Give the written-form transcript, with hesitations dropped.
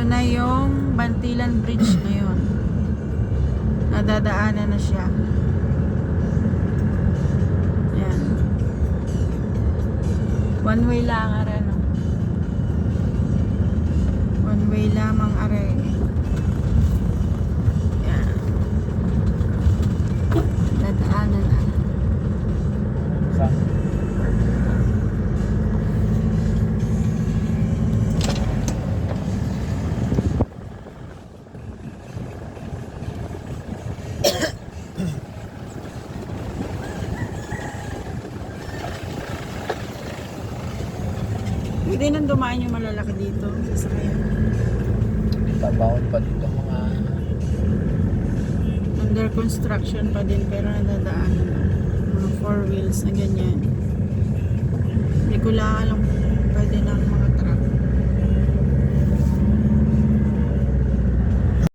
na yung Bantilan Bridge ngayon. Nadadaanan na siya. Yan. One way lang are, no? One way lamang are. Yan. Dadaanan na. Saan? Pwede nang dumaan yung malalaki dito. Sasakyan. Babawal pa dito mga Under construction pa din pero nadadaanan na. Mga 4 wheels na ganyan. Hindi ko lang alam kung pwede ng mga